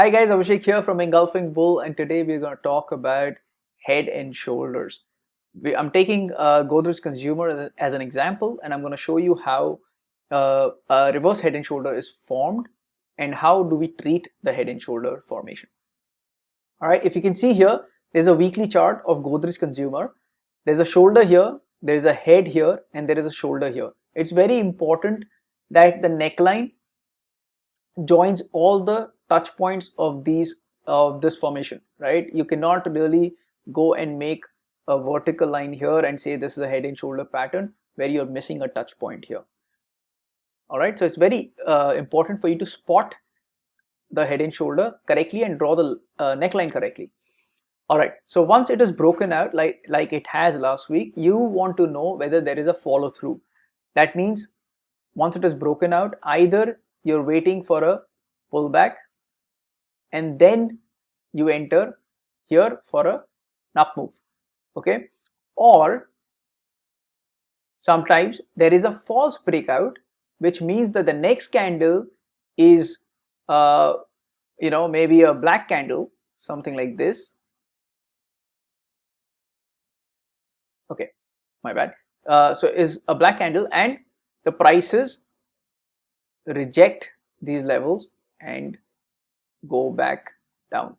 Hi guys, Abhishek here from Engulfing Bull, and today we're going to talk about head and shoulders. I'm taking Godrej Consumer as an example, and I'm going to show you how a reverse head and shoulder is formed and how do we treat the head and shoulder formation. All right, if you can see here, there's a weekly chart of Godrej Consumer. There's a shoulder here, there's a head here, and there is a shoulder here. It's very important that the neckline joins all the touch points of this formation, right? You cannot really go and make a vertical line here and say this is a head and shoulder pattern where you're missing a touch point here. All right, so it's very important for you to spot the head and shoulder correctly and draw the neckline correctly. All right, so once it is broken out like it has last week, you want to know whether there is a follow through. That means once it is broken out, either you're waiting for a pullback and then you enter here for an up move, okay? Or sometimes there is a false breakout, which means that the next candle is maybe a black candle, something like this. Okay, my bad. So is a black candle and the prices reject these levels and go back down.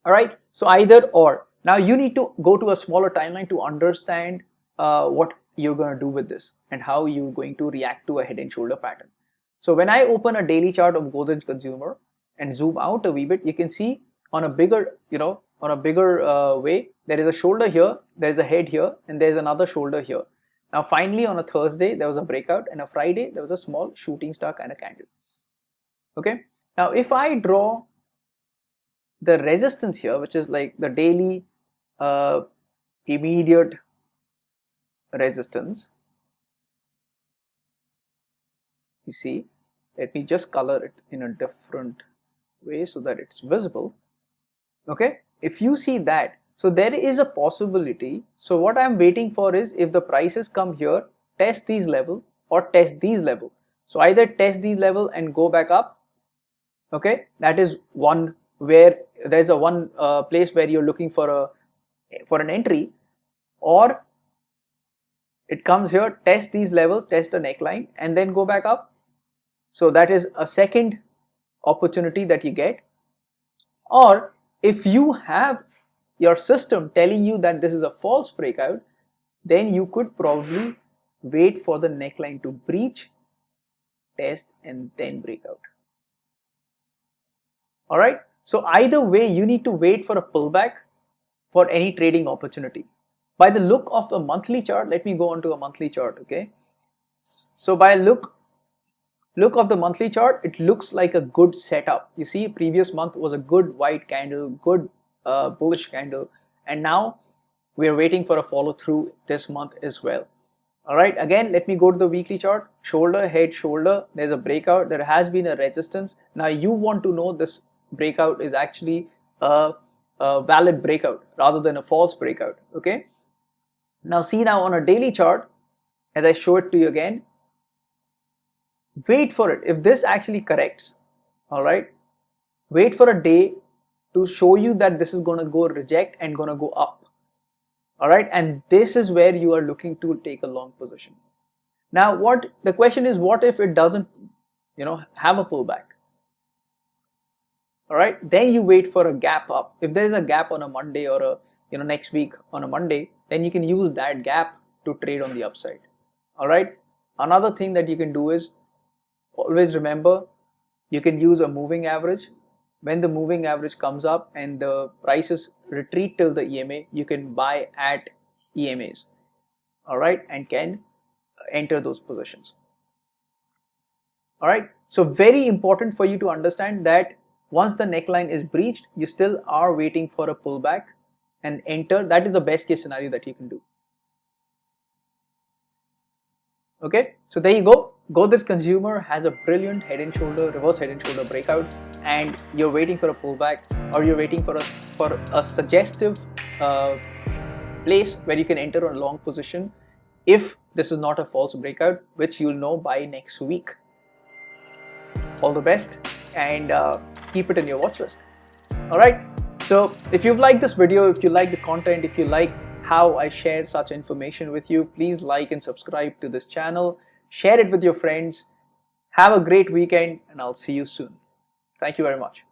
All right, so either or. Now you need to go to a smaller timeline to understand what you're going to do with this and how you're going to react to a head and shoulder pattern. So when I open a daily chart of Godrej Consumer and zoom out a wee bit, you can see on a bigger, way, there is a shoulder here, there is a head here, and there is another shoulder here. Now finally on a Thursday there was a breakout, and a Friday there was a small shooting star kind of candle. Okay, now if I draw the resistance here, which is like the daily immediate resistance, you see, let me just color it in a different way so that it's visible. Okay, if you see that, so there is a possibility. So what I'm waiting for is if the prices come here, test these level or test these level. So either test these level and go back up. Okay, that is one where there's a one place where you're looking for an entry, or it comes here, test these levels, test the neckline, and then go back up. So that is a second opportunity that you get. Or if you have your system telling you that this is a false breakout, then you could probably wait for the neckline to breach, test, and then break out. All right, so either way you need to wait for a pullback for any trading opportunity. By the look of a monthly chart, let me go on to a monthly chart. Okay, so by look of the monthly chart, it looks like a good setup. You see, previous month was a good white candle, good bullish candle, and now we are waiting for a follow through this month as well. All right, again, let me go to the weekly chart. Shoulder, head, shoulder, there's a breakout, there has been a resistance. Now you want to know this breakout is actually a valid breakout rather than a false breakout. Okay, now see, now on a daily chart, as I show it to you again, wait for it. If this actually corrects, all right, wait for a day to show you that this is going to go reject and going to go up. All right, and this is where you are looking to take a long position. Now what the question is, what if it doesn't have a pullback? All right, then you wait for a gap up. If there is a gap on a Monday or a next week on a Monday, then you can use that gap to trade on the upside. All right, another thing that you can do is always remember you can use a moving average. When the moving average comes up and the prices retreat till the EMA, you can buy at EMAs, all right, and can enter those positions. All right, so very important for you to understand that once the neckline is breached, you still are waiting for a pullback and enter. That is the best case scenario that you can do. Okay, so there you go. Godrej Consumer has a brilliant head and shoulder, reverse head and shoulder breakout, and you're waiting for a pullback, or you're waiting for a suggestive place where you can enter a long position if this is not a false breakout, which you'll know by next week. All the best, and keep it in your watch list. All right. So if you've liked this video, if you like the content, if you like how I share such information with you, please like and subscribe to this channel. Share it with your friends. Have a great weekend, and I'll see you soon. Thank you very much.